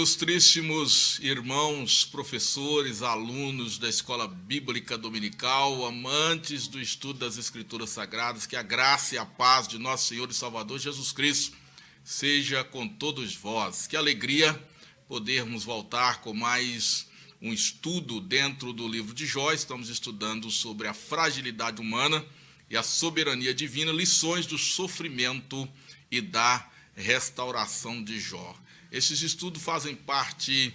Ilustríssimos irmãos, professores, alunos da Escola Bíblica Dominical, amantes do estudo das Escrituras Sagradas, que a graça e a paz de nosso Senhor e Salvador Jesus Cristo seja com todos vós. Que alegria podermos voltar com mais um estudo dentro do livro de Jó. Estamos estudando sobre a fragilidade humana e a soberania divina, lições do sofrimento e da restauração de Jó. Esses estudos fazem parte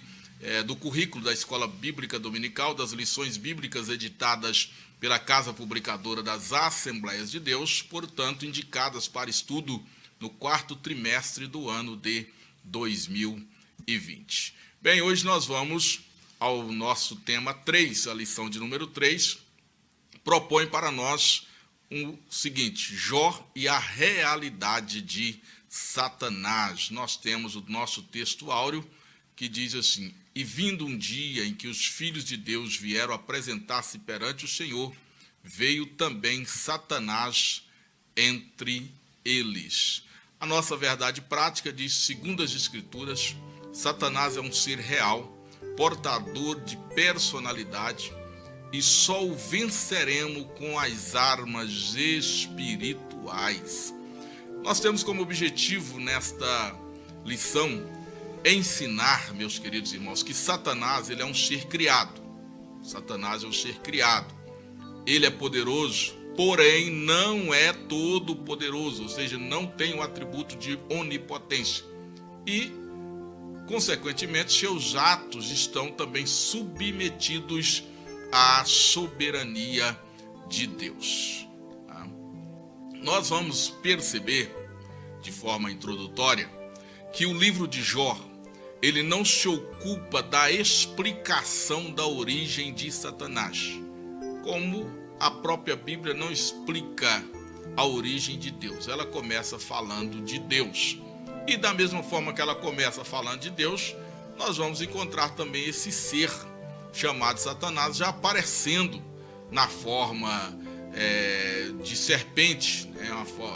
do currículo da Escola Bíblica Dominical, das lições bíblicas editadas pela Casa Publicadora das Assembleias de Deus, portanto, indicadas para estudo no quarto trimestre do ano de 2020. Bem, hoje nós vamos ao nosso tema 3, a lição de número 3, propõe para nós o seguinte: Jó e a realidade de Satanás. Nós temos o nosso texto áureo que diz assim: e vindo um dia em que os filhos de Deus vieram apresentar-se perante o Senhor, veio também Satanás entre eles. A nossa verdade prática diz, segundo as Escrituras, Satanás é um ser real, portador de personalidade, e só o venceremos com as armas espirituais. Nós temos como objetivo nesta lição ensinar, meus queridos irmãos, que Satanás ele é um ser criado. Satanás é um ser criado. Ele é poderoso, porém não é todo poderoso, ou seja, não tem o atributo de onipotência. E, consequentemente, seus atos estão também submetidos à soberania de Deus. Nós vamos perceber, de forma introdutória, que o livro de Jó, ele não se ocupa da explicação da origem de Satanás, como a própria Bíblia não explica a origem de Deus. Ela começa falando de Deus. E da mesma forma que ela começa falando de Deus, nós vamos encontrar também esse ser chamado Satanás já aparecendo na forma de serpente,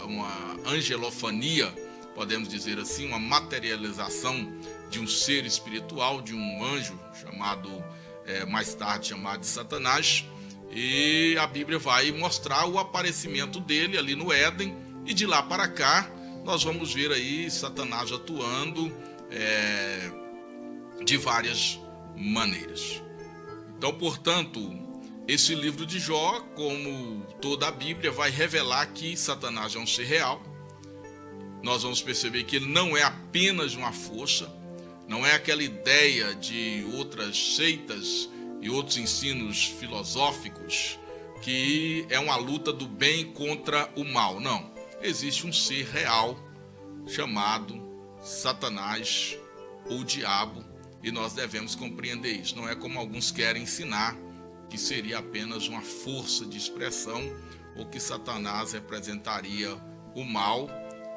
uma angelofania, podemos dizer assim, uma materialização de um ser espiritual, de um anjo chamado, mais tarde chamado de Satanás, e a Bíblia vai mostrar o aparecimento dele ali no Éden, e de lá para cá nós vamos ver aí Satanás atuando de várias maneiras. Então, portanto, esse livro de Jó, como toda a Bíblia, vai revelar que Satanás é um ser real. Nós vamos perceber que ele não é apenas uma força, não é aquela ideia de outras seitas e outros ensinos filosóficos que é uma luta do bem contra o mal. Não, existe um ser real chamado Satanás ou diabo, e nós devemos compreender isso. Não é como alguns querem ensinar, que seria apenas uma força de expressão, ou que Satanás representaria o mal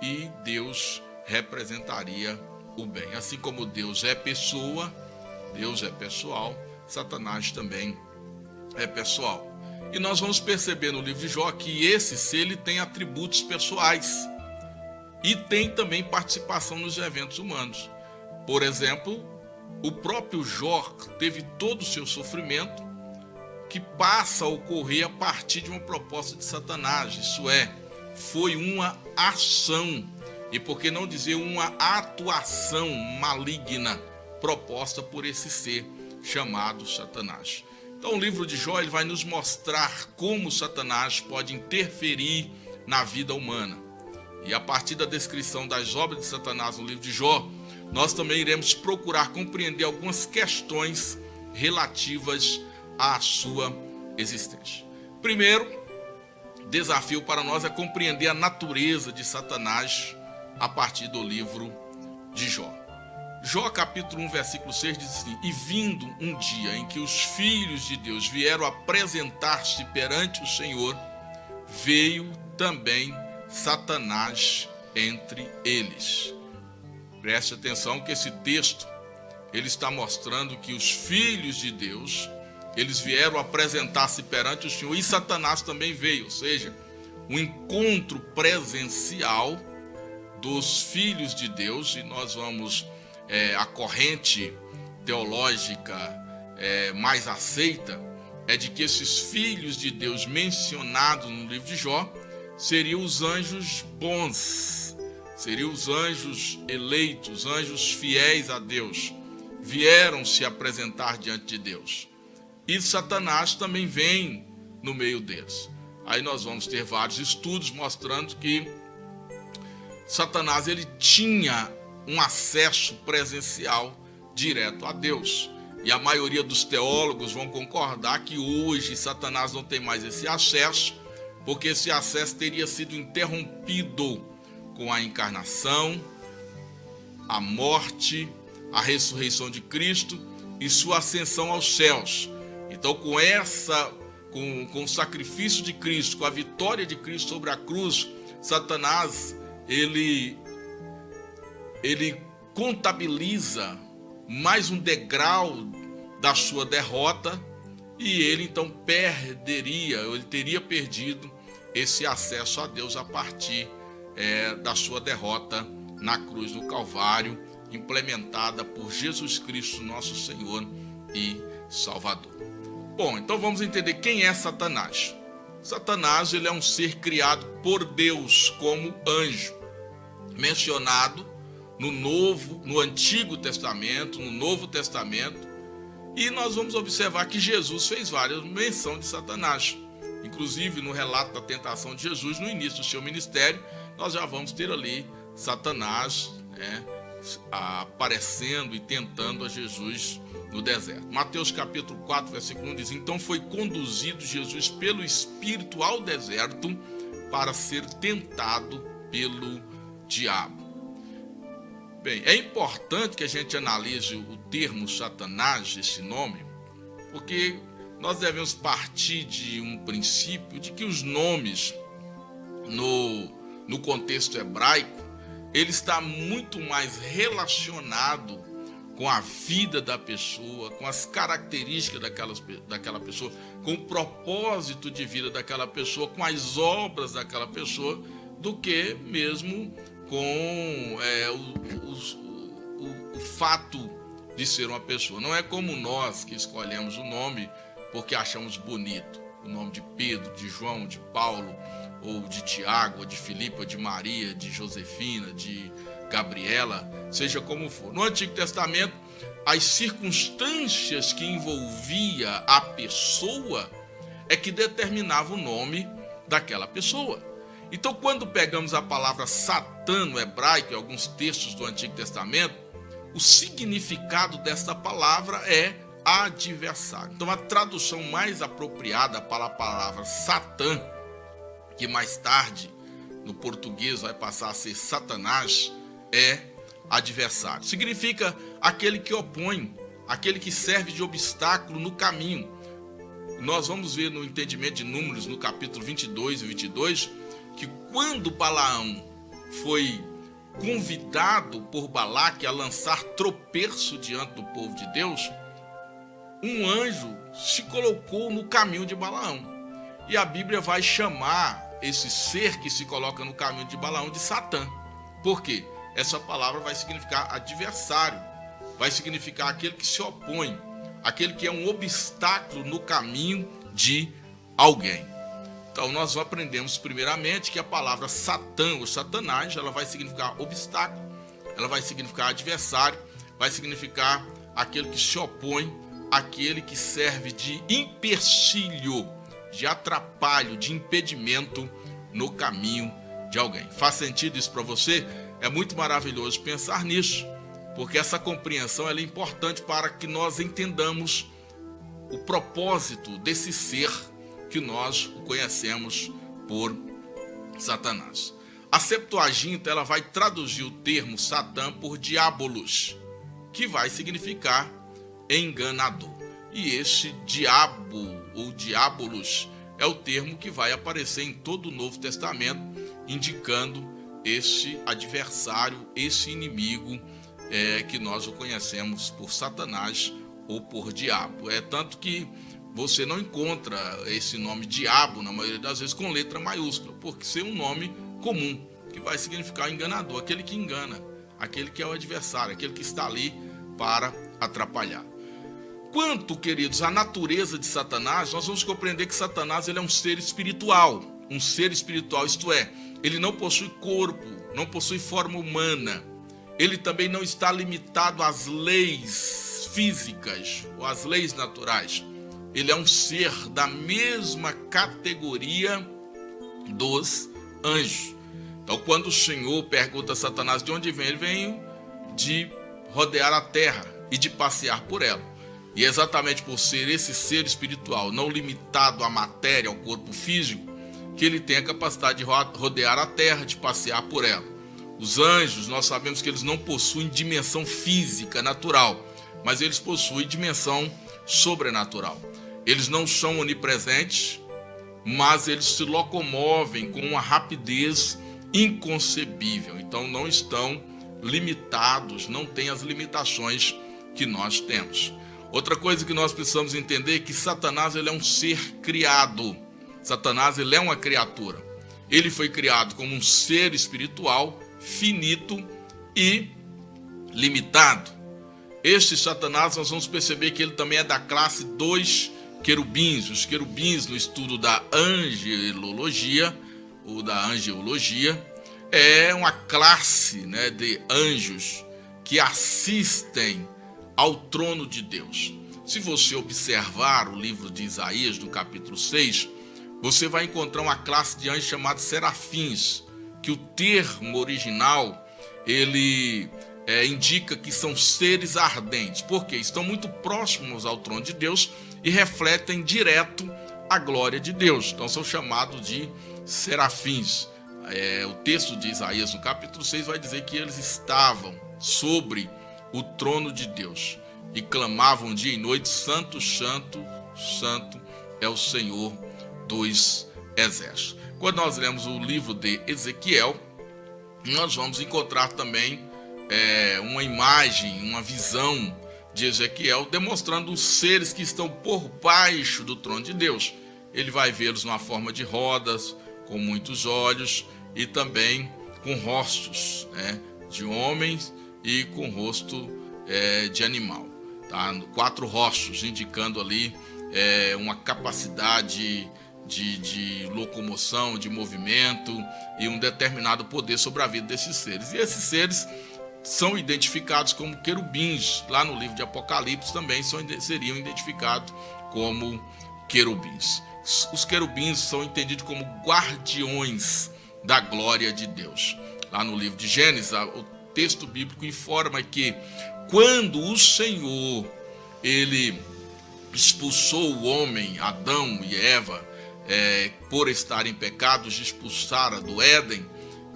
e Deus representaria o bem. Assim como Deus é pessoa, Deus é pessoal, Satanás também é pessoal. E nós vamos perceber no livro de Jó que esse ser ele tem atributos pessoais e tem também participação nos eventos humanos. Por exemplo, o próprio Jó teve todo o seu sofrimento que passa a ocorrer a partir de uma proposta de Satanás. Isso foi uma ação, e por que não dizer uma atuação maligna proposta por esse ser chamado Satanás. Então o livro de Jó ele vai nos mostrar como Satanás pode interferir na vida humana. E a partir da descrição das obras de Satanás no livro de Jó, nós também iremos procurar compreender algumas questões relativas à sua existência. Primeiro desafio para nós é compreender a natureza de Satanás a partir do livro de Jó. Jó capítulo 1, versículo 6 diz assim: e vindo um dia em que os filhos de Deus vieram apresentar-se perante o Senhor, veio também Satanás entre eles. Preste atenção que esse texto ele está mostrando que os filhos de Deus eles vieram apresentar-se perante o Senhor e Satanás também veio, ou seja, um encontro presencial dos filhos de Deus, e nós vamos a corrente teológica mais aceita é de que esses filhos de Deus mencionados no livro de Jó seriam os anjos bons, seriam os anjos eleitos, anjos fiéis a Deus, vieram se apresentar diante de Deus. E Satanás também vem no meio deles. Aí nós vamos ter vários estudos mostrando que Satanás ele tinha um acesso presencial direto a Deus. E a maioria dos teólogos vão concordar que hoje Satanás não tem mais esse acesso, porque esse acesso teria sido interrompido com a encarnação, a morte, a ressurreição de Cristo e sua ascensão aos céus. Então, com o sacrifício de Cristo, com a vitória de Cristo sobre a cruz, Satanás ele contabiliza mais um degrau da sua derrota, e ele então ele teria perdido esse acesso a Deus a partir da sua derrota na cruz do Calvário, implementada por Jesus Cristo, nosso Senhor e Salvador. Bom, então vamos entender quem é Satanás. Satanás ele é um ser criado por Deus como anjo, mencionado no Antigo Testamento, no Novo Testamento, e nós vamos observar que Jesus fez várias menções de Satanás. Inclusive no relato da tentação de Jesus, no início do seu ministério, nós já vamos ter ali Satanás aparecendo e tentando a Jesus no deserto. Mateus capítulo 4, versículo 1 diz: então foi conduzido Jesus pelo Espírito ao deserto para ser tentado pelo diabo. Bem, é importante que a gente analise o termo Satanás, esse nome, porque nós devemos partir de um princípio de que os nomes no contexto hebraico, ele está muito mais relacionado com a vida da pessoa, com as características daquela pessoa, com o propósito de vida daquela pessoa, com as obras daquela pessoa, do que mesmo com o fato de ser uma pessoa. Não é como nós que escolhemos o nome porque achamos bonito. O nome de Pedro, de João, de Paulo, ou de Tiago, ou de Filipe, ou de Maria, de Josefina, de Gabriela, seja como for. No Antigo Testamento, as circunstâncias que envolvia a pessoa é que determinava o nome daquela pessoa. Então, quando pegamos a palavra Satã no hebraico, em alguns textos do Antigo Testamento, o significado dessa palavra é adversário. Então, a tradução mais apropriada para a palavra Satã, que mais tarde no português vai passar a ser Satanás, é adversário. Significa aquele que opõe, aquele que serve de obstáculo no caminho. Nós vamos ver no entendimento de Números, no capítulo 22 e 22, que quando Balaão foi convidado por Balaque a lançar tropeço diante do povo de Deus, um anjo se colocou no caminho de Balaão. E a Bíblia vai chamar esse ser que se coloca no caminho de Balaão de Satã. Por quê? Essa palavra vai significar adversário, vai significar aquele que se opõe, aquele que é um obstáculo no caminho de alguém. Então nós aprendemos primeiramente que a palavra Satã ou Satanás, ela vai significar obstáculo, ela vai significar adversário, vai significar aquele que se opõe, aquele que serve de empecilho, de atrapalho, de impedimento no caminho de alguém. Faz sentido isso para você? É muito maravilhoso pensar nisso, porque essa compreensão ela é importante para que nós entendamos o propósito desse ser que nós o conhecemos por Satanás. A Septuaginta ela vai traduzir o termo Satã por diabolos, que vai significar enganador. E esse diabo ou diabolos é o termo que vai aparecer em todo o Novo Testamento, indicando esse adversário, esse inimigo que nós o conhecemos por Satanás ou por diabo. É tanto que você não encontra esse nome diabo, na maioria das vezes, com letra maiúscula, porque ser um nome comum, que vai significar enganador, aquele que engana, aquele que é o adversário, aquele que está ali para atrapalhar. Quanto, queridos, à natureza de Satanás, nós vamos compreender que Satanás ele é um ser espiritual, isto é, ele não possui corpo, não possui forma humana, ele também não está limitado às leis físicas ou às leis naturais. Ele é um ser da mesma categoria dos anjos. Então, quando o Senhor pergunta a Satanás de onde vem, ele vem de rodear a terra e de passear por ela. E é exatamente por ser esse ser espiritual, não limitado à matéria, ao corpo físico, que ele tem a capacidade de rodear a terra, de passear por ela. Os anjos, nós sabemos que eles não possuem dimensão física, natural, mas eles possuem dimensão sobrenatural. Eles não são onipresentes, mas eles se locomovem com uma rapidez inconcebível. Então não estão limitados, não têm as limitações que nós temos. Outra coisa que nós precisamos entender é que Satanás ele é um ser criado. Satanás ele é uma criatura. Ele foi criado como um ser espiritual, finito e limitado. Este Satanás, nós vamos perceber que ele também é da classe dos querubins. Os querubins, no estudo da angelologia, ou da angeologia, é uma classe, de anjos que assistem ao trono de Deus. Se você observar o livro de Isaías, no capítulo 6, você vai encontrar uma classe de anjos chamada serafins, que o termo original, ele indica que são seres ardentes, porque estão muito próximos ao trono de Deus e refletem direto a glória de Deus. Então são chamados de serafins. O texto de Isaías, no capítulo 6, vai dizer que eles estavam sobre o trono de Deus e clamavam dia e noite: Santo, Santo, Santo é o Senhor dos exércitos. Quando nós lemos o livro de Ezequiel, nós vamos encontrar também uma imagem, uma visão de Ezequiel demonstrando os seres que estão por baixo do trono de Deus. Ele vai vê-los numa forma de rodas, com muitos olhos e também com rostos, de homens e com rosto de animal. Tá? 4 rostos, indicando ali uma capacidade de locomoção, de movimento e um determinado poder sobre a vida desses seres. E esses seres são identificados como querubins. Lá no livro de Apocalipse também seriam identificados como querubins. Os querubins são entendidos como guardiões da glória de Deus. Lá no livro de Gênesis, o texto bíblico informa que quando o Senhor ele expulsou o homem, Adão e Eva, por estarem pecados, expulsara do Éden,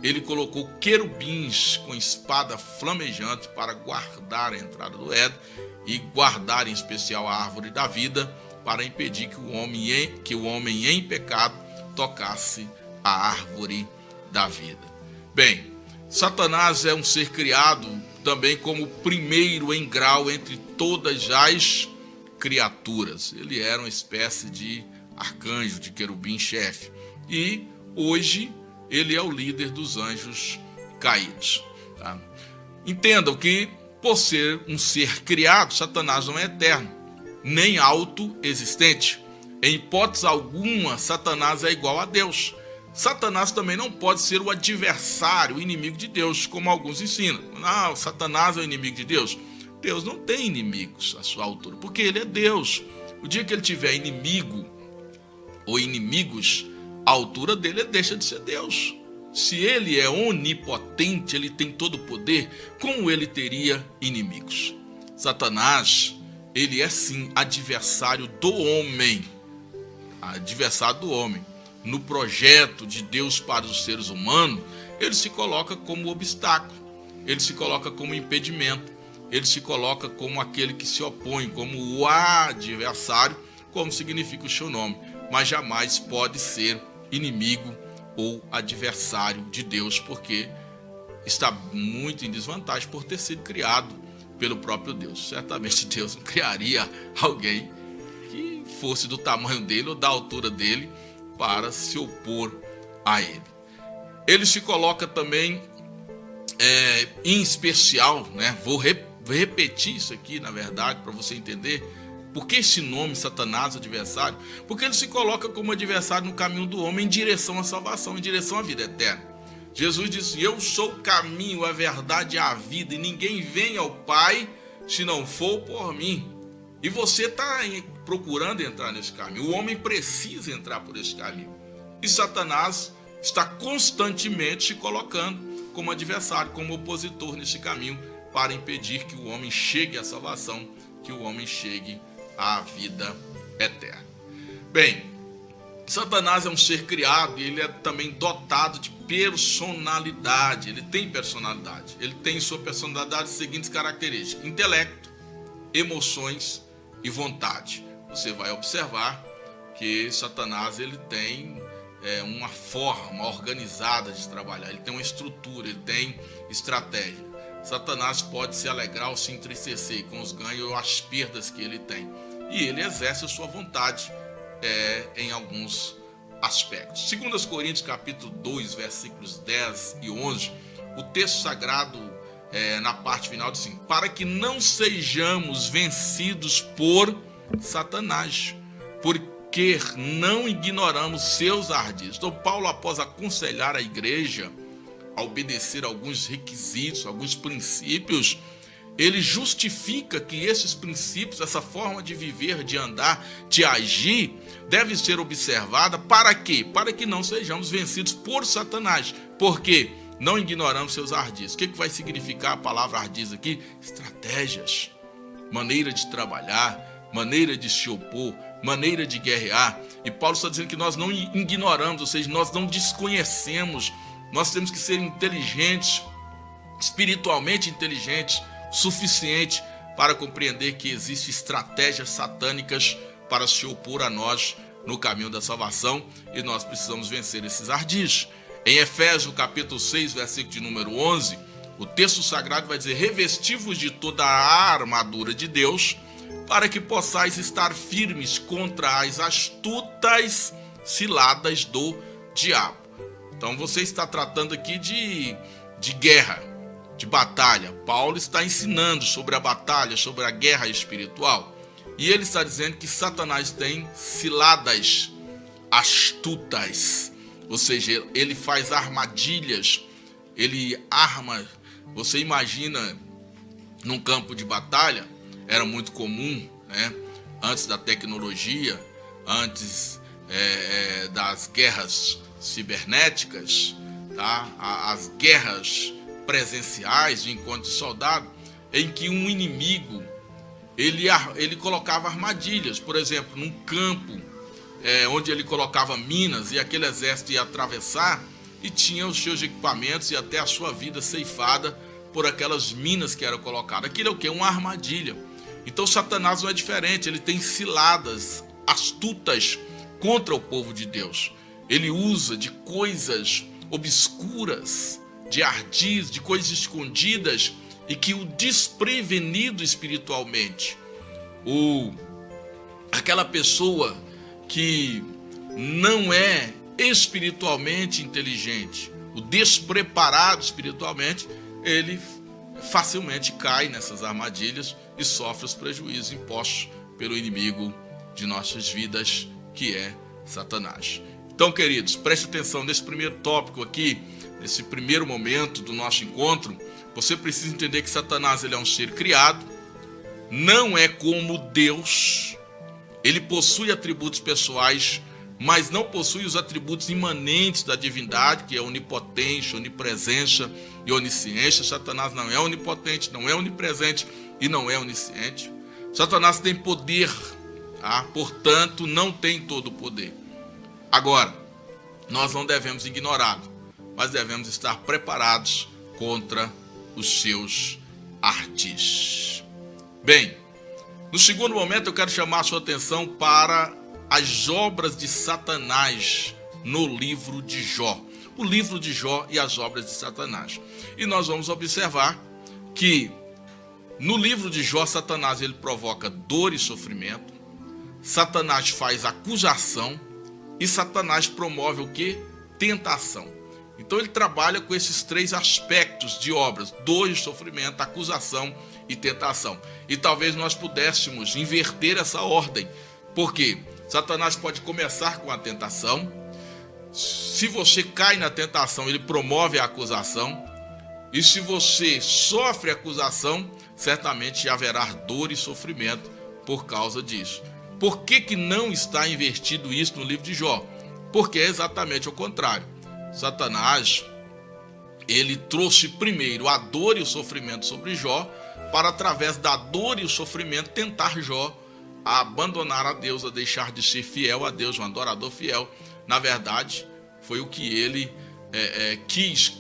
ele colocou querubins com espada flamejante para guardar a entrada do Éden e guardar em especial a árvore da vida, para impedir que o homem em pecado tocasse a árvore da vida. Bem, Satanás é um ser criado também como primeiro em grau entre todas as criaturas. Ele era uma espécie de arcanjo, de querubim-chefe. E hoje ele é o líder dos anjos caídos. Tá? Entendam que, por ser um ser criado, Satanás não é eterno, nem autoexistente. Em hipótese alguma, Satanás é igual a Deus. Satanás também não pode ser o adversário, o inimigo de Deus, como alguns ensinam. Satanás é o inimigo de Deus. Deus não tem inimigos à sua altura, porque ele é Deus. O dia que ele tiver inimigo ou inimigos, a altura dele deixa de ser Deus. Se ele é onipotente, ele tem todo o poder, como ele teria inimigos? Satanás, ele é sim adversário do homem. Adversário do homem. No projeto de Deus para os seres humanos, ele se coloca como obstáculo, ele se coloca como impedimento, ele se coloca como aquele que se opõe, como o adversário, como significa o seu nome, mas jamais pode ser inimigo ou adversário de Deus, porque está muito em desvantagem por ter sido criado pelo próprio Deus. Certamente Deus não criaria alguém que fosse do tamanho dele ou da altura dele para se opor a ele. Ele se coloca também em especial, né? Vou repetir isso aqui, na verdade, para você entender por que esse nome, Satanás, adversário. Porque ele se coloca como adversário no caminho do homem em direção à salvação, em direção à vida eterna. Jesus disse: eu sou o caminho, a verdade e a vida, e ninguém vem ao Pai se não for por mim. E você está procurando entrar nesse caminho. O homem precisa entrar por esse caminho. E Satanás está constantemente se colocando como adversário, como opositor nesse caminho, para impedir que o homem chegue à salvação, que o homem chegue à vida eterna. Bem, Satanás é um ser criado e ele é também dotado de personalidade. Ele tem personalidade. Ele tem em sua personalidade as seguintes características: intelecto, emoções e vontade. Você vai observar que Satanás ele tem uma forma organizada de trabalhar. Ele tem uma estrutura, ele tem estratégia. Satanás pode se alegrar ou se entristecer com os ganhos ou as perdas que ele tem. E ele exerce a sua vontade em alguns aspectos. 2 Coríntios capítulo 2, versículos 10 e 11, o texto sagrado, na parte final, diz assim: para que não sejamos vencidos por Satanás, porque não ignoramos seus ardis. Então Paulo, após aconselhar a igreja a obedecer a alguns requisitos, alguns princípios, ele justifica que esses princípios, essa forma de viver, de andar, de agir, deve ser observada para quê? Para que não sejamos vencidos por Satanás. Porque não ignoramos seus ardis. O que vai significar a palavra ardis aqui? Estratégias, maneira de trabalhar, maneira de se opor, maneira de guerrear. E Paulo está dizendo que nós não ignoramos, ou seja, nós não desconhecemos. Nós temos que ser inteligentes, espiritualmente inteligentes, suficiente para compreender que existem estratégias satânicas para se opor a nós no caminho da salvação, e nós precisamos vencer esses ardis. Em Efésios capítulo 6, versículo de número 11, o texto sagrado vai dizer: revesti-vos de toda a armadura de Deus, para que possais estar firmes contra as astutas ciladas do diabo. Então você está tratando aqui de guerra, de batalha. Paulo está ensinando sobre a batalha, sobre a guerra espiritual. E ele está dizendo que Satanás tem ciladas astutas. Ou seja, ele faz armadilhas, ele arma. Você imagina, num campo de batalha, era muito comum, né? Antes da tecnologia, antes das guerras cibernéticas, tá? As guerras presenciais de encontro de soldado, em que um inimigo ele colocava armadilhas. Por exemplo, num campo onde ele colocava minas, e aquele exército ia atravessar e tinha os seus equipamentos e até a sua vida ceifada por aquelas minas que eram colocadas. Aquilo é o quê? Uma armadilha. Então Satanás não é diferente, ele tem ciladas astutas contra o povo de Deus. Ele usa de coisas obscuras, de ardis, de coisas escondidas, e que o desprevenido espiritualmente, aquela pessoa que não é espiritualmente inteligente, o despreparado espiritualmente, ele facilmente cai nessas armadilhas e sofre os prejuízos impostos pelo inimigo de nossas vidas, que é Satanás. Então, queridos, preste atenção nesse primeiro tópico aqui, nesse primeiro momento do nosso encontro. Você precisa entender que Satanás ele é um ser criado, não é como Deus. Ele possui atributos pessoais, mas não possui os atributos imanentes da divindade, que é onipotência, onipresença e onisciência. Satanás não é onipotente, não é onipresente e não é onisciente. Satanás tem poder, tá? Portanto, não tem todo o poder. Agora, nós não devemos ignorá-lo, mas devemos estar preparados contra os seus ardis. Bem, no segundo momento eu quero chamar a sua atenção para as obras de Satanás no livro de Jó. O livro de Jó e as obras de Satanás. E nós vamos observar que no livro de Jó, Satanás ele provoca dor e sofrimento, Satanás faz acusação e Satanás promove o quê? Tentação. Então ele trabalha com esses três aspectos de obras: dor e sofrimento, acusação e tentação. E talvez nós pudéssemos inverter essa ordem, porque Satanás pode começar com a tentação. Se você cai na tentação, ele promove a acusação. E se você sofre acusação, certamente haverá dor e sofrimento por causa disso. Por que não está invertido isso no livro de Jó? Porque é exatamente o contrário. Satanás, ele trouxe primeiro a dor e o sofrimento sobre Jó, para através da dor e o sofrimento tentar Jó a abandonar a Deus, a deixar de ser fiel a Deus, um adorador fiel. Na verdade, foi o que ele quis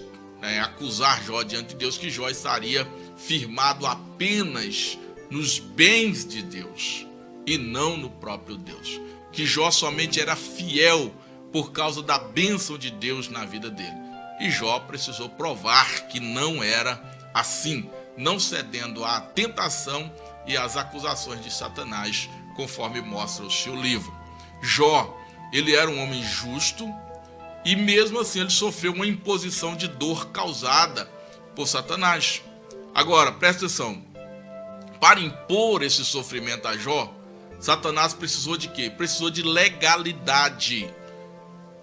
acusar Jó diante de Deus, que Jó estaria firmado apenas nos bens de Deus e não no próprio Deus. Que Jó somente era fiel por causa da bênção de Deus na vida dele. E Jó precisou provar que não era assim, não cedendo à tentação e às acusações de Satanás, conforme mostra o seu livro. Jó, ele era um homem justo, e mesmo assim ele sofreu uma imposição de dor causada por Satanás. Agora, presta atenção. Para impor esse sofrimento a Jó, Satanás precisou de quê? Precisou de legalidade.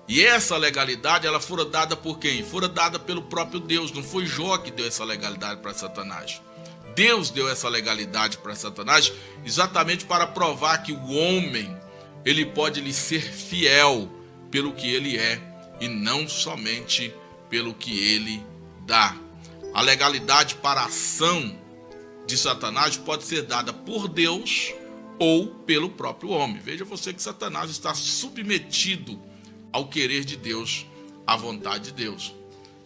E essa legalidade, ela fora dada por quem? Fora dada pelo próprio Deus. Não foi Jó que deu essa legalidade para Satanás. Deus deu essa legalidade para Satanás exatamente para provar que o homem, ele pode lhe ser fiel pelo que ele é e não somente pelo que ele dá. A legalidade para a ação de Satanás pode ser dada por Deus ou pelo próprio homem. Veja você que Satanás está submetido ao querer de Deus, à vontade de Deus.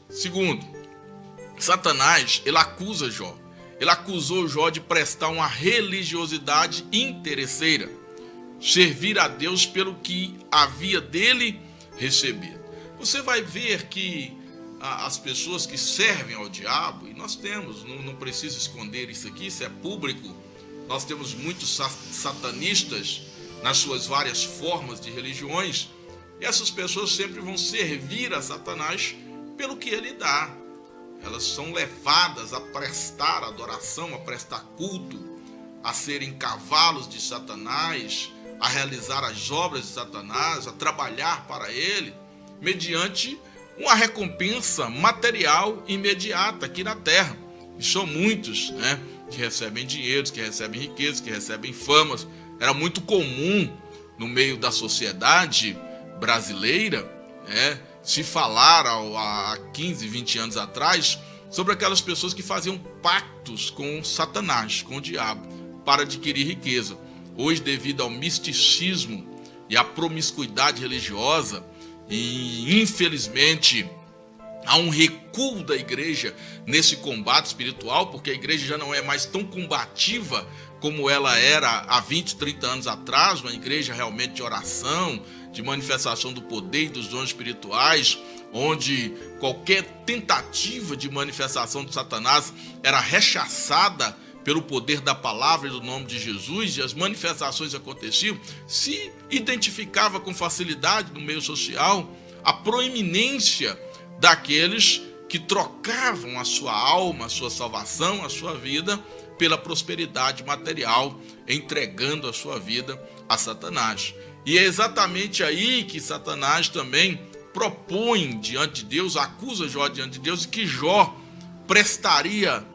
Segundo, Satanás, ele acusa Jó. Ele acusou Jó de prestar uma religiosidade interesseira, servir a Deus pelo que havia dele recebido. Você vai ver que as pessoas que servem ao diabo, e nós temos, não preciso esconder isso aqui, isso é público, nós temos muitos satanistas nas suas várias formas de religiões, e essas pessoas sempre vão servir a Satanás pelo que ele dá. Elas são levadas a prestar adoração, a prestar culto, a serem cavalos de Satanás, a realizar as obras de Satanás, a trabalhar para ele, mediante uma recompensa material imediata aqui na terra. E são muitos, que recebem dinheiros, que recebem riquezas, que recebem famas. Era muito comum no meio da sociedade brasileira, se falar há 15, 20 anos atrás, sobre aquelas pessoas que faziam pactos com Satanás, com o diabo, para adquirir riqueza. Hoje, devido ao misticismo e à promiscuidade religiosa, e infelizmente há um recuo da igreja nesse combate espiritual, porque a igreja já não é mais tão combativa como ela era há 20, 30 anos atrás, uma igreja realmente de oração, de manifestação do poder e dos dons espirituais, onde qualquer tentativa de manifestação de Satanás era rechaçada pelo poder da palavra e do nome de Jesus, e as manifestações aconteciam. Se identificava com facilidade no meio social a proeminência daqueles que trocavam a sua alma, a sua salvação, a sua vida pela prosperidade material, entregando a sua vida a Satanás. E é exatamente aí que Satanás também propõe diante de Deus, acusa Jó diante de Deus, que Jó prestaria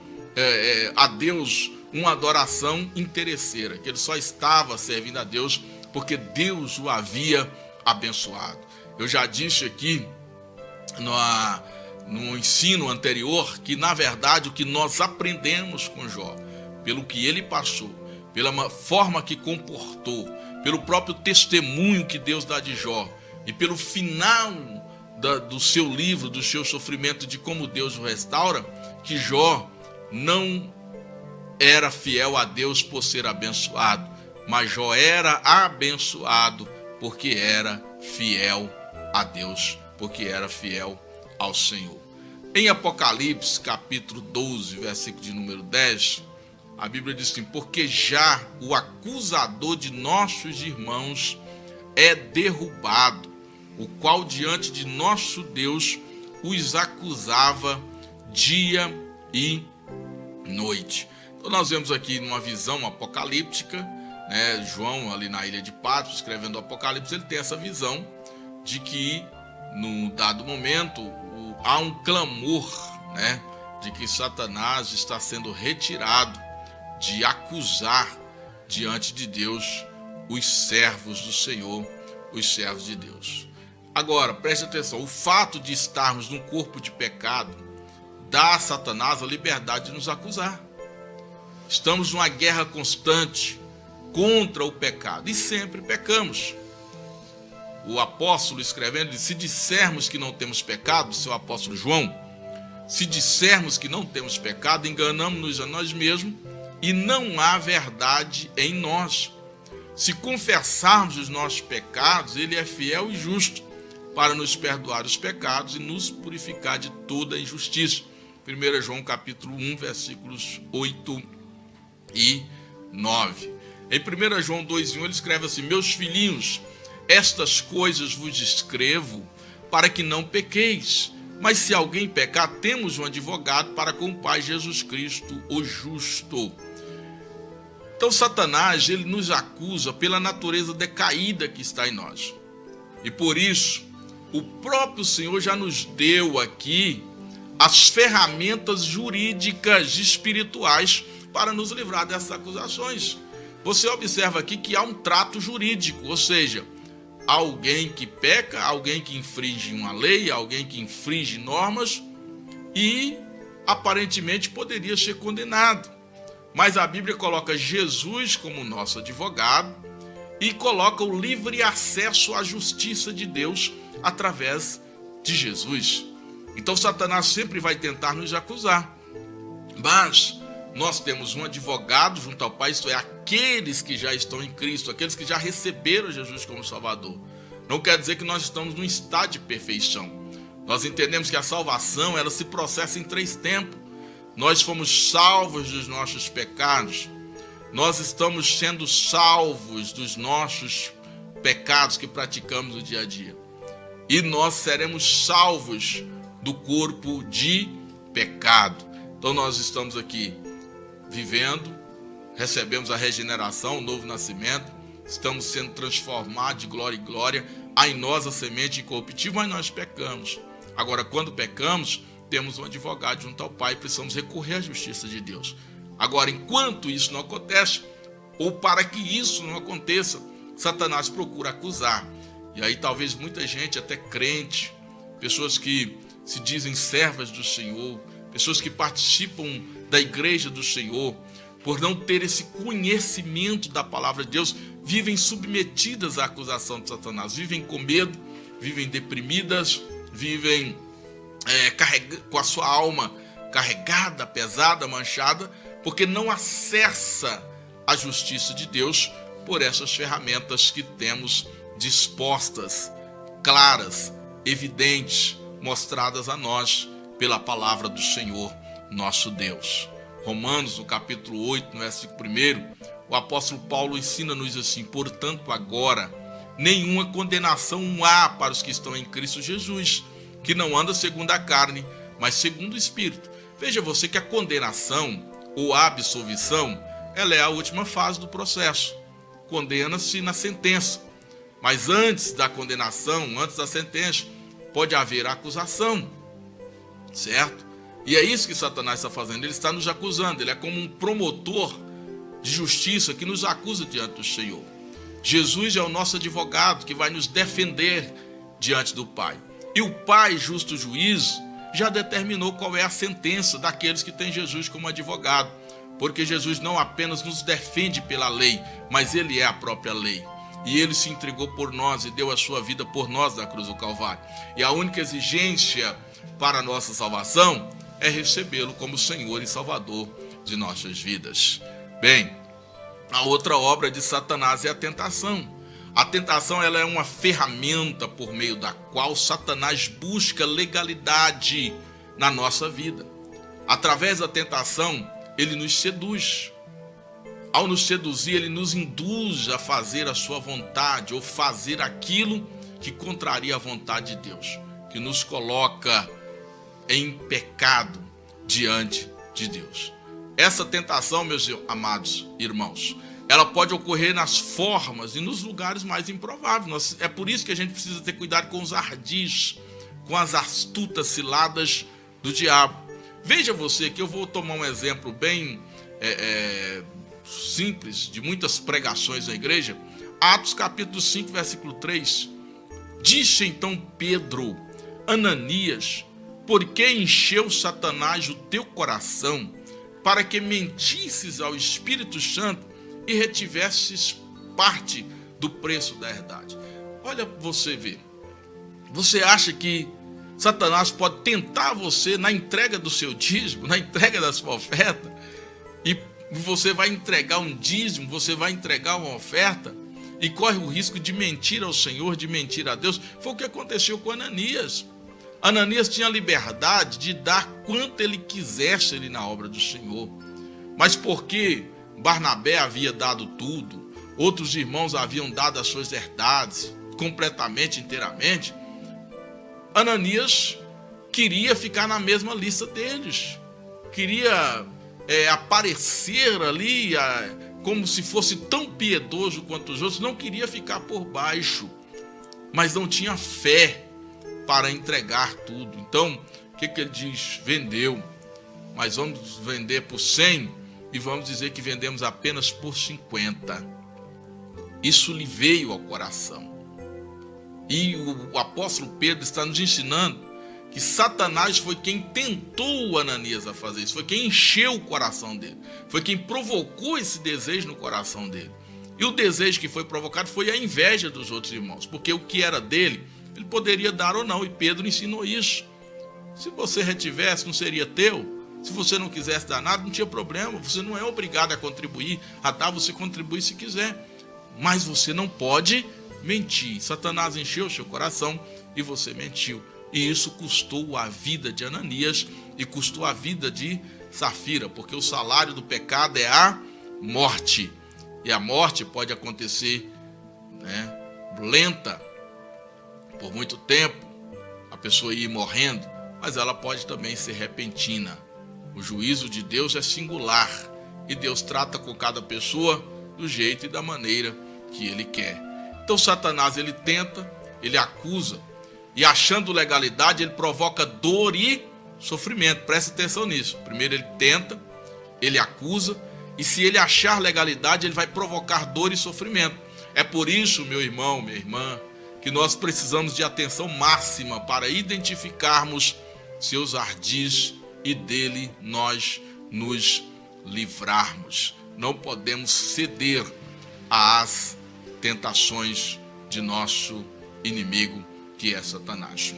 a Deus uma adoração interesseira, que ele só estava servindo a Deus porque Deus o havia abençoado. Eu já disse aqui no ensino anterior que, na verdade, o que nós aprendemos com Jó, pelo que ele passou, pela forma que comportou, pelo próprio testemunho que Deus dá de Jó e pelo final do seu livro, do seu sofrimento, de como Deus o restaura, que Jó não era fiel a Deus por ser abençoado, mas Jó era abençoado porque era fiel a Deus, porque era fiel ao Senhor. Em Apocalipse, capítulo 12, versículo de número 10, a Bíblia diz assim: porque já o acusador de nossos irmãos é derrubado, o qual diante de nosso Deus os acusava dia e noite. Então nós vemos aqui numa visão apocalíptica, né? João ali na ilha de Patmos, escrevendo o Apocalipse, ele tem essa visão de que num dado momento há um clamor, né, de que Satanás está sendo retirado de acusar diante de Deus os servos do Senhor, os servos de Deus. Agora, preste atenção, o fato de estarmos num corpo de pecado dá a Satanás a liberdade de nos acusar. Estamos numa guerra constante contra o pecado e sempre pecamos. O apóstolo escrevendo, se dissermos que não temos pecado, seu apóstolo João, se dissermos que não temos pecado, enganamos-nos a nós mesmos e não há verdade em nós. Se confessarmos os nossos pecados, ele é fiel e justo para nos perdoar os pecados e nos purificar de toda injustiça. 1 João capítulo 1, versículos 8 e 9. Em 1 João 2,1 ele escreve assim: meus filhinhos, estas coisas vos escrevo para que não pequeis. Mas se alguém pecar, temos um advogado para com o Pai, Jesus Cristo, o justo. Então Satanás, ele nos acusa pela natureza decaída que está em nós. E por isso, o próprio Senhor já nos deu aqui as ferramentas jurídicas espirituais para nos livrar dessas acusações. Você observa aqui que há um trato jurídico, ou seja, alguém que peca, alguém que infringe uma lei, alguém que infringe normas e aparentemente poderia ser condenado. Mas a Bíblia coloca Jesus como nosso advogado e coloca o livre acesso à justiça de Deus através de Jesus. Então Satanás sempre vai tentar nos acusar. Mas nós temos um advogado junto ao Pai, isto é, aqueles que já estão em Cristo, aqueles que já receberam Jesus como Salvador. Não quer dizer que nós estamos num estado de perfeição. Nós entendemos que a salvação, ela se processa em 3 tempos. Nós fomos salvos dos nossos pecados. Nós estamos sendo salvos dos nossos pecados que praticamos no dia a dia. E nós seremos salvos do corpo de pecado. Então nós estamos aqui vivendo, recebemos a regeneração, o novo nascimento, estamos sendo transformados de glória em glória, há em nós a semente incorruptível, mas nós pecamos. Agora, quando pecamos, temos um advogado junto ao Pai e precisamos recorrer à justiça de Deus. Agora, enquanto isso não acontece, ou para que isso não aconteça, Satanás procura acusar. E aí talvez muita gente, até crente, pessoas que se dizem servas do Senhor, pessoas que participam da igreja do Senhor, por não ter esse conhecimento da palavra de Deus, vivem submetidas à acusação de Satanás, vivem com medo, vivem deprimidas, vivem com a sua alma carregada, pesada, manchada, porque não acessa a justiça de Deus por essas ferramentas que temos dispostas, claras, evidentes, mostradas a nós pela palavra do Senhor, nosso Deus. Romanos, no capítulo 8, no versículo 1, o apóstolo Paulo ensina-nos assim: portanto, agora, nenhuma condenação há para os que estão em Cristo Jesus, que não anda segundo a carne, mas segundo o Espírito. Veja você que a condenação ou a absolvição, ela é a última fase do processo. Condena-se na sentença. Mas antes da condenação, antes da sentença, pode haver a acusação, certo? E é isso que Satanás está fazendo, ele está nos acusando, ele é como um promotor de justiça que nos acusa diante do Senhor. Jesus é o nosso advogado que vai nos defender diante do Pai. E o Pai, justo juiz, já determinou qual é a sentença daqueles que têm Jesus como advogado. Porque Jesus não apenas nos defende pela lei, mas ele é a própria lei. E ele se entregou por nós e deu a sua vida por nós na cruz do Calvário. E a única exigência para a nossa salvação é recebê-lo como Senhor e Salvador de nossas vidas. Bem, a outra obra de Satanás é a tentação. A tentação, ela é uma ferramenta por meio da qual Satanás busca legalidade na nossa vida. Através da tentação, ele nos seduz. Ao nos seduzir, ele nos induz a fazer a sua vontade ou fazer aquilo que contraria a vontade de Deus, que nos coloca em pecado diante de Deus. Essa tentação, meus amados irmãos, ela pode ocorrer nas formas e nos lugares mais improváveis. É por isso que a gente precisa ter cuidado com os ardis, com as astutas ciladas do diabo. Veja você que eu vou tomar um exemplo bem simples de muitas pregações na igreja. Atos capítulo 5, versículo 3. Disse então Pedro: Ananias, por que encheu Satanás o teu coração para que mentisses ao Espírito Santo e retivesses parte do preço da herdade? Olha, você vê. Você acha que Satanás pode tentar você na entrega do seu dízimo, na entrega da sua oferta, e você vai entregar um dízimo, você vai entregar uma oferta e corre o risco de mentir ao Senhor, de mentir a Deus? Foi o que aconteceu com Ananias. Ananias tinha liberdade de dar quanto ele quisesse ali na obra do Senhor, mas porque Barnabé havia dado tudo, outros irmãos haviam dado as suas herdades completamente, inteiramente, Ananias queria ficar na mesma lista deles, queria aparecer ali como se fosse tão piedoso quanto os outros, não queria ficar por baixo, mas não tinha fé para entregar tudo. Então, o que ele diz? Vendeu, mas vamos vender por 100 e vamos dizer que vendemos apenas por 50. Isso lhe veio ao coração. E o apóstolo Pedro está nos ensinando que Satanás foi quem tentou Ananias a fazer isso, foi quem encheu o coração dele, foi quem provocou esse desejo no coração dele. E o desejo que foi provocado foi a inveja dos outros irmãos, porque o que era dele, ele poderia dar ou não, e Pedro ensinou isso. Se você retivesse, não seria teu. Se você não quisesse dar nada, não tinha problema, você não é obrigado a contribuir, a dar, você contribui se quiser, mas você não pode mentir. Satanás encheu o seu coração e você mentiu. E isso custou a vida de Ananias e custou a vida de Safira, porque o salário do pecado é a morte. E a morte pode acontecer, lenta, por muito tempo, a pessoa ir morrendo, mas ela pode também ser repentina. O juízo de Deus é singular e Deus trata com cada pessoa do jeito e da maneira que Ele quer. Então Satanás, ele tenta, ele acusa, e achando legalidade, ele provoca dor e sofrimento. Presta atenção nisso. Primeiro ele tenta, ele acusa, e se ele achar legalidade, ele vai provocar dor e sofrimento. É por isso, meu irmão, minha irmã, que nós precisamos de atenção máxima para identificarmos seus ardis e dele nós nos livrarmos. Não podemos ceder às tentações de nosso inimigo, que é Satanás.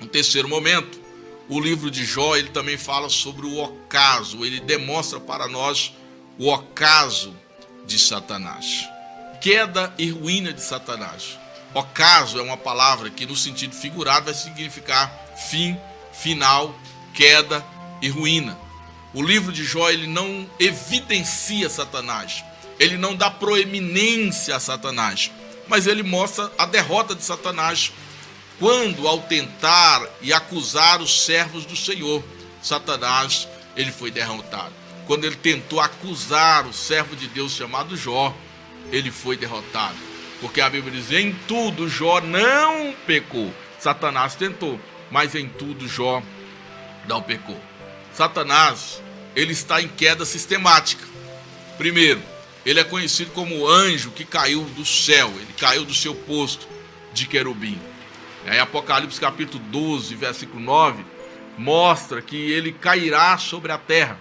No terceiro momento, o livro de Jó, ele também fala sobre o ocaso, ele demonstra para nós o ocaso de Satanás. Queda e ruína de Satanás. Ocaso é uma palavra que no sentido figurado vai significar fim, final, queda e ruína. O livro de Jó, ele não evidencia Satanás, ele não dá proeminência a Satanás, mas ele mostra a derrota de Satanás quando, ao tentar e acusar os servos do Senhor, Satanás, ele foi derrotado. Quando ele tentou acusar o servo de Deus chamado Jó, ele foi derrotado. Porque a Bíblia diz: em tudo Jó não pecou. Satanás tentou, mas em tudo Jó não pecou. Satanás, ele está em queda sistemática. Primeiro, ele é conhecido como o anjo que caiu do céu, ele caiu do seu posto de querubim. Aí Apocalipse capítulo 12, versículo 9, mostra que ele cairá sobre a terra.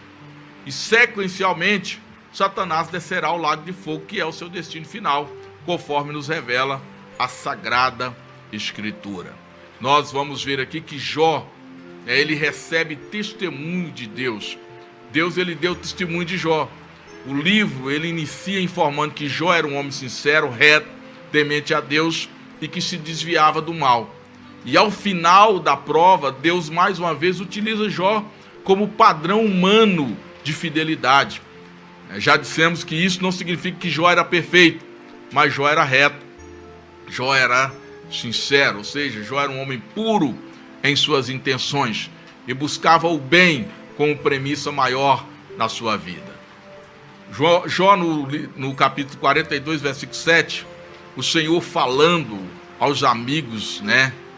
E sequencialmente, Satanás descerá ao lago de fogo, que é o seu destino final, conforme nos revela a Sagrada Escritura. Nós vamos ver aqui que Jó, ele recebe testemunho de Deus. Deus, ele deu testemunho de Jó. O livro, ele inicia informando que Jó era um homem sincero, reto, temente a Deus e que se desviava do mal. E ao final da prova, Deus mais uma vez utiliza Jó como padrão humano de fidelidade. Já dissemos que isso não significa que Jó era perfeito, mas Jó era reto, Jó era sincero, ou seja, Jó era um homem puro em suas intenções. e buscava o bem como premissa maior na sua vida. Jó, no capítulo 42, versículo 7, o Senhor falando aos amigos,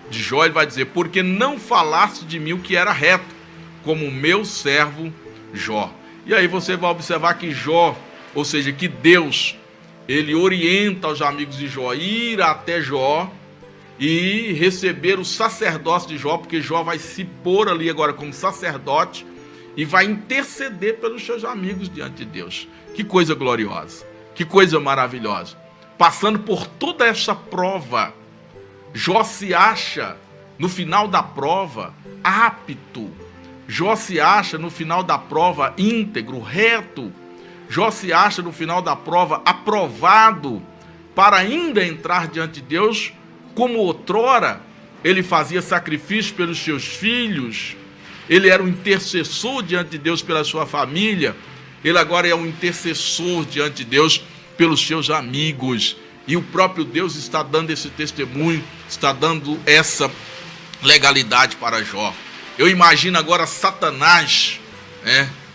de Jó, ele vai dizer: porque não falaste de mim o que era reto, como o meu servo Jó. E aí você vai observar que Jó, ou seja, que Deus, ele orienta os amigos de Jó ir até Jó e receber o sacerdócio de Jó, porque Jó vai se pôr ali agora como sacerdote e vai interceder pelos seus amigos diante de Deus. Que coisa gloriosa, que coisa maravilhosa. Passando por toda essa prova, Jó se acha, no final da prova, apto. Jó se acha, no final da prova, íntegro, reto. Jó se acha, no final da prova, aprovado para ainda entrar diante de Deus, como outrora ele fazia sacrifício pelos seus filhos, ele era um intercessor diante de Deus pela sua família, ele agora é um intercessor diante de Deus pelos seus amigos. E o próprio Deus está dando esse testemunho, está dando essa legalidade para Jó. Eu imagino agora Satanás,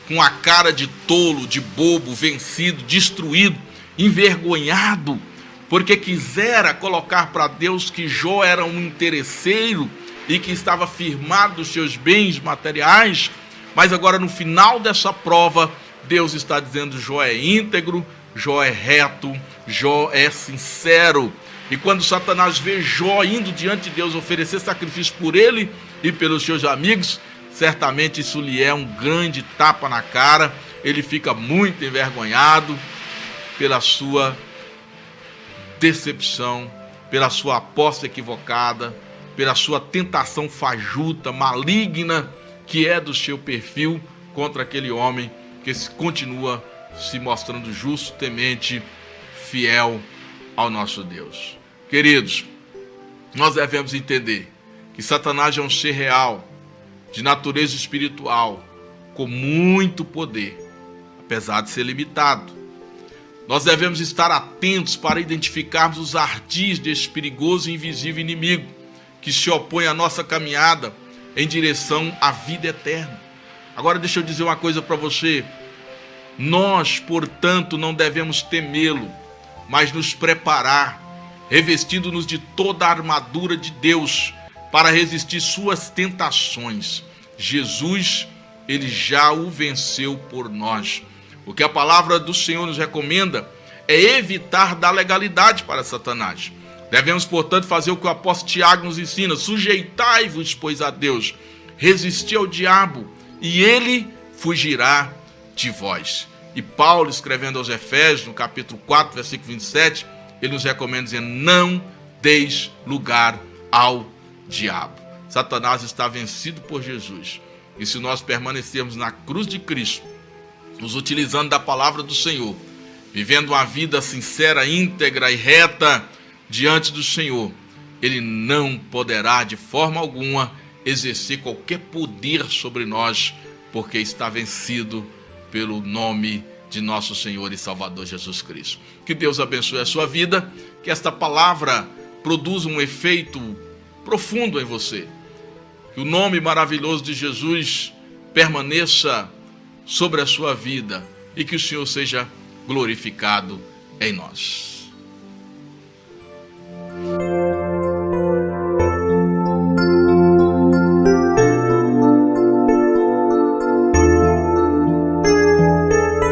com a cara de tolo, de bobo, vencido, destruído, envergonhado, porque quisera colocar para Deus que Jó era um interesseiro e que estava firmado dos seus bens materiais, mas agora no final dessa prova, Deus está dizendo: Jó é íntegro, Jó é reto, Jó é sincero. E quando Satanás vê Jó indo diante de Deus oferecer sacrifício por ele e pelos seus amigos, certamente isso lhe é um grande tapa na cara. Ele fica muito envergonhado pela sua decepção, pela sua aposta equivocada, pela sua tentação fajuta, maligna, que é do seu perfil contra aquele homem que continua se mostrando justo, temente, fiel ao nosso Deus. Queridos, nós devemos entender que Satanás é um ser real, de natureza espiritual, com muito poder, apesar de ser limitado. Nós devemos estar atentos para identificarmos os ardis desse perigoso e invisível inimigo que se opõe à nossa caminhada em direção à vida eterna. Agora deixa eu dizer uma coisa para você. Nós, portanto, não devemos temê-lo, mas nos preparar, revestindo-nos de toda a armadura de Deus para resistir suas tentações. Jesus, ele já o venceu por nós. O que a palavra do Senhor nos recomenda é evitar dar legalidade para Satanás. Devemos, portanto, fazer o que o apóstolo Tiago nos ensina: sujeitai-vos, pois, a Deus, resisti ao diabo, e ele fugirá de vós. E Paulo, escrevendo aos Efésios, no capítulo 4, versículo 27, ele nos recomenda dizendo: não deis lugar ao diabo. Satanás está vencido por Jesus. E se nós permanecermos na cruz de Cristo, nos utilizando da palavra do Senhor, vivendo uma vida sincera, íntegra e reta diante do Senhor, ele não poderá de forma alguma exercer qualquer poder sobre nós, porque está vencido pelo nome de nosso Senhor e Salvador Jesus Cristo. Que Deus abençoe a sua vida, que esta palavra produza um efeito profundo em você, que o nome maravilhoso de Jesus permaneça sobre a sua vida e que o Senhor seja glorificado em nós.